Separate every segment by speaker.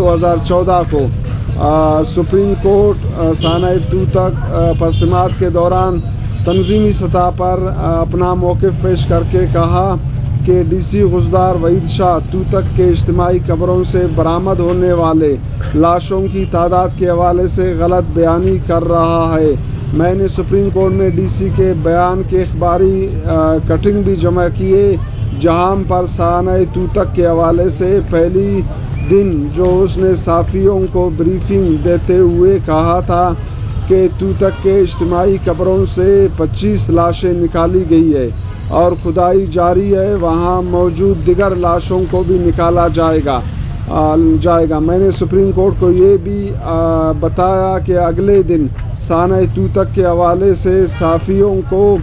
Speaker 1: 2014 کو supreme court سانحہ توتک پر سماعت کے دوران تنظیمی سطح پر اپنا موقف پیش کر کے کہا کہ ڈی سی غزدار وحید شاہ توتک کے اجتماعی قبروں سے برآمد ہونے والے لاشوں کی تعداد کے حوالے سے غلط بیانی کر رہا ہے۔ میں نے سپریم کورٹ میں ڈی سی کے بیان کے اخباری کٹنگ بھی جمع کیے، جہاں پر سانحہ توتک کے حوالے سے پہلی دن جو اس نے صحافیوں کو بریفنگ دیتے ہوئے کہا تھا کہ توتک کے اجتماعی قبروں سے 25 لاشیں نکالی گئی ہے اور کھدائی جاری ہے، وہاں موجود دیگر لاشوں کو بھی نکالا جائے گا۔ میں نے سپریم کورٹ کو یہ بھی بتایا کہ اگلے دن سانحہ توتک کے حوالے سے صحافیوں کو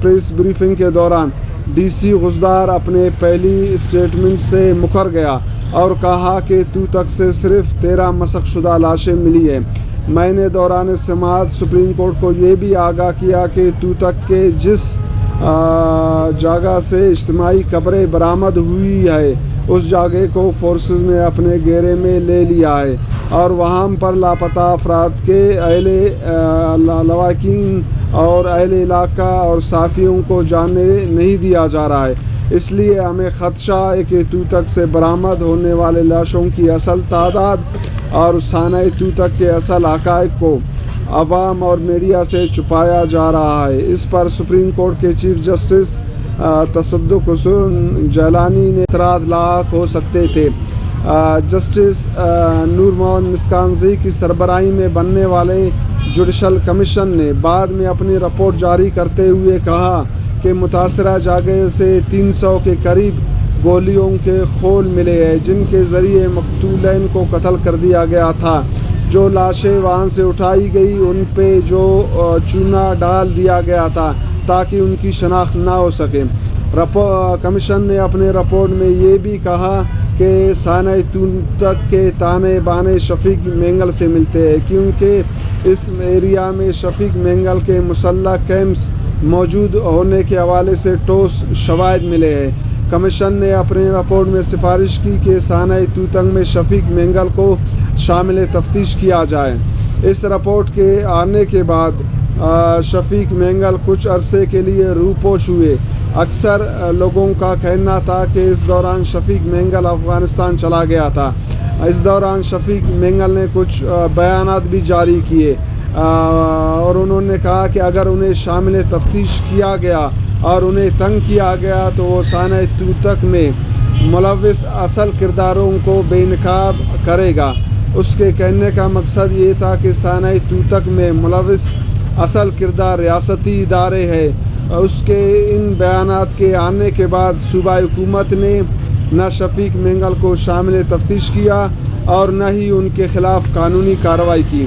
Speaker 1: پریس بریفنگ کے دوران ڈی سی غزدار اپنے پہلی اسٹیٹمنٹ سے مکر گیا اور کہا کہ توتک سے صرف 13 مسخ شدہ لاشیں ملی ہیں۔ میں نے دوران سماعت سپریم کورٹ کو یہ بھی آگاہ کیا کہ توتک کے جس جگہ سے اجتماعی قبریں برآمد ہوئی ہے اس جگہ کو فورسز نے اپنے گھیرے میں لے لیا ہے اور وہاں پر لاپتہ افراد کے لواحقین اور اہل علاقہ اور صحافیوں کو جانے نہیں دیا جا رہا ہے۔ اس لیے ہمیں خدشہ ہے کہ توتک سے برآمد ہونے والے لاشوں کی اصل تعداد اور سانحہ توتک کے اصل حقائق کو عوام اور میڈیا سے چھپایا جا رہا ہے۔ اس پر سپریم کورٹ کے چیف جسٹس تصدق حسن جیلانی نے اعتراض لاحق ہو سکتے تھے۔ جسٹس نور محمد مسکانزی کی سربراہی میں بننے والے جوڈیشل کمیشن نے بعد میں اپنی رپورٹ جاری کرتے ہوئے کہا کہ متاثرہ جگہ سے 300 کے قریب گولیوں کے خول ملے ہیں جن کے ذریعے مقتولین کو قتل کر دیا گیا تھا۔ جو لاشیں وہاں سے اٹھائی گئی ان پہ جو چونا ڈال دیا گیا تھا تاکہ ان کی شناخت نہ ہو سکے۔ کمیشن نے اپنے رپورٹ میں یہ بھی کہا کہ سانحہ توتک کے تانے بانے شفیق مینگل سے ملتے ہیں کیونکہ اس ایریا میں شفیق مینگل کے مسلح کیمپس موجود ہونے کے حوالے سے ٹھوس شواہد ملے ہیں۔ کمیشن نے اپنے رپورٹ میں سفارش کی کہ سانحہ توتک میں شفیق مینگل کو شامل تفتیش کیا جائے۔ اس رپورٹ کے آنے کے بعد شفیق مینگل کچھ عرصے کے لیے روپوش ہوئے۔ اکثر لوگوں کا کہنا تھا کہ اس دوران شفیق مینگل افغانستان چلا گیا تھا۔ اس دوران شفیق مینگل نے کچھ بیانات بھی جاری کیے اور انہوں نے کہا کہ اگر انہیں شامل تفتیش کیا گیا اور انہیں تنگ کیا گیا تو وہ سانحہ توتک میں ملوث اصل کرداروں کو بے نقاب کرے گا۔ اس کے کہنے کا مقصد یہ تھا کہ سانحہ توتک میں ملوث اصل کردار ریاستی ادارے ہے۔ اس کے ان بیانات کے آنے کے بعد صوبہ حکومت نے نہ شفیق مینگل کو شامل تفتیش کیا اور نہ ہی ان کے خلاف قانونی کارروائی کی۔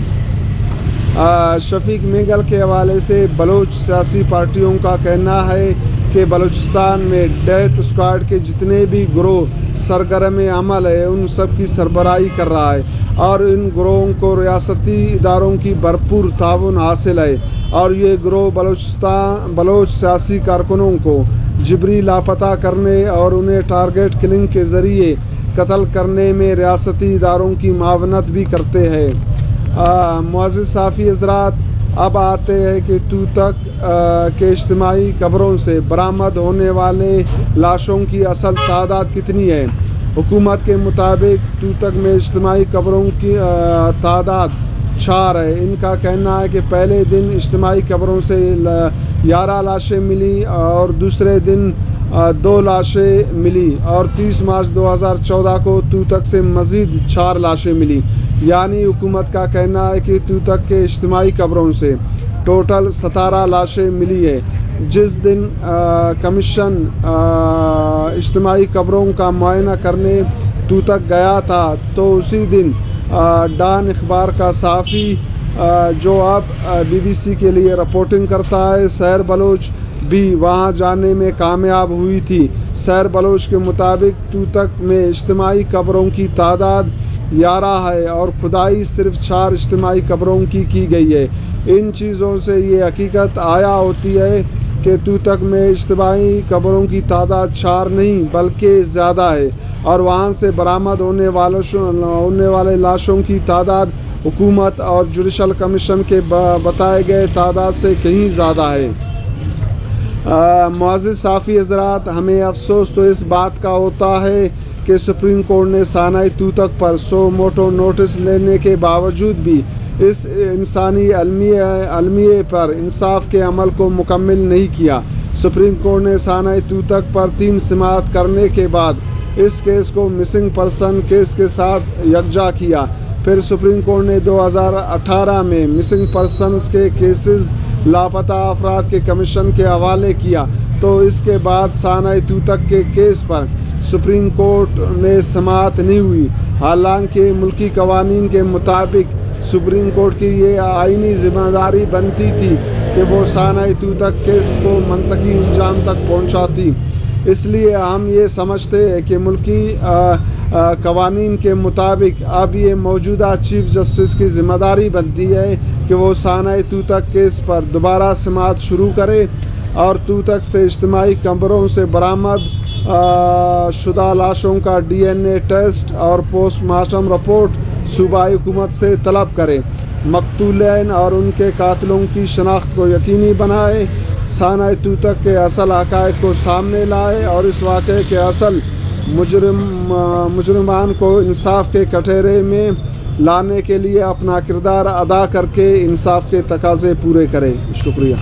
Speaker 1: شفیق مینگل کے حوالے سے بلوچ سیاسی پارٹیوں کا کہنا ہے کہ بلوچستان میں ڈیتھ اسکواڈ کے جتنے بھی گروہ سرگرم عمل ہے ان سب کی سربراہی کر رہا ہے اور ان گروہوں کو ریاستی اداروں کی بھرپور تعاون حاصل ہے اور یہ گروہ بلوچ سیاسی کارکنوں کو جبری لاپتہ کرنے اور انہیں ٹارگٹ کلنگ کے ذریعے قتل کرنے میں ریاستی اداروں کی معاونت بھی کرتے ہیں۔ معزز صحافی حضرات، اب آتے ہیں کہ توتک کے اجتماعی قبروں سے برآمد ہونے والے لاشوں کی اصل تعداد کتنی ہے۔ حکومت کے مطابق توتک میں اجتماعی قبروں کی تعداد 4 ہے۔ ان کا کہنا ہے کہ پہلے دن اجتماعی قبروں سے 11 لاشیں ملی اور دوسرے دن 2 لاشیں ملی اور 30 مارچ 2014 کو توتک سے مزید 4 لاشیں ملی۔ یعنی حکومت کا کہنا ہے کہ توتک کے اجتماعی قبروں سے ٹوٹل 17 لاشیں ملی ہے۔ جس دن کمیشن اجتماعی قبروں کا معائنہ کرنے توتک گیا تھا تو اسی دن ڈان اخبار کا صحافی جو اب BBC کے لیے رپورٹنگ کرتا ہے سحر بلوچ بھی وہاں جانے میں کامیاب ہوئی تھی۔ سحر بلوچ کے مطابق توتک میں اجتماعی قبروں کی تعداد 11 ہے اور کھدائی صرف 4 اجتماعی قبروں کی گئی ہے۔ ان چیزوں سے یہ حقیقت آیا ہوتی ہے کہ توتک میں اجتماعی قبروں کی تعداد 4 نہیں بلکہ زیادہ ہے، اور وہاں سے برآمد ہونے والے لاشوں کی تعداد حکومت اور جوڈیشل کمیشن کے بتائے گئے تعداد سے کہیں زیادہ ہے۔ معزز صحافی حضرات، ہمیں افسوس تو اس بات کا ہوتا ہے کہ سپریم کورٹ نے سانحۂ توتک پر سو موٹو نوٹس لینے کے باوجود بھی اس انسانی المیے پر انصاف کے عمل کو مکمل نہیں کیا۔ سپریم کورٹ نے سانحۂ توتک پر 3 سماعت کرنے کے بعد اس کیس کو مسنگ پرسن کیس کے ساتھ یکجا کیا۔ پھر سپریم کورٹ نے 2018 میں مسنگ پرسنز کے کیسز لاپتہ افراد کے کمیشن کے حوالے کیا، تو اس کے بعد سانحۂ توتک کے کیس پر سپریم کورٹ میں سماعت نہیں ہوئی، حالانکہ ملکی قوانین کے مطابق سپریم کورٹ کی یہ آئینی ذمہ داری بنتی تھی کہ وہ سانحۂ توتک کیس کو منطقی انجام تک پہنچاتی۔ اس لیے ہم یہ سمجھتے ہیں کہ ملکی قوانین کے مطابق اب یہ موجودہ چیف جسٹس کی ذمہ داری بنتی ہے کہ وہ سانحۂ توتک کیس پر دوبارہ سماعت شروع کرے اور توتک سے اجتماعی قبروں سے برآمد شدہ لاشوں کا DNA ٹیسٹ اور پوسٹ مارٹم رپورٹ صوبائی حکومت سے طلب کرے، مقتولین اور ان کے قاتلوں کی شناخت کو یقینی بنائے، سانحۂ توتک کے اصل حقائق کو سامنے لائے اور اس واقعے کے اصل مجرمان کو انصاف کے کٹہرے میں لانے کے لیے اپنا کردار ادا کر کے انصاف کے تقاضے پورے کرے۔ شکریہ۔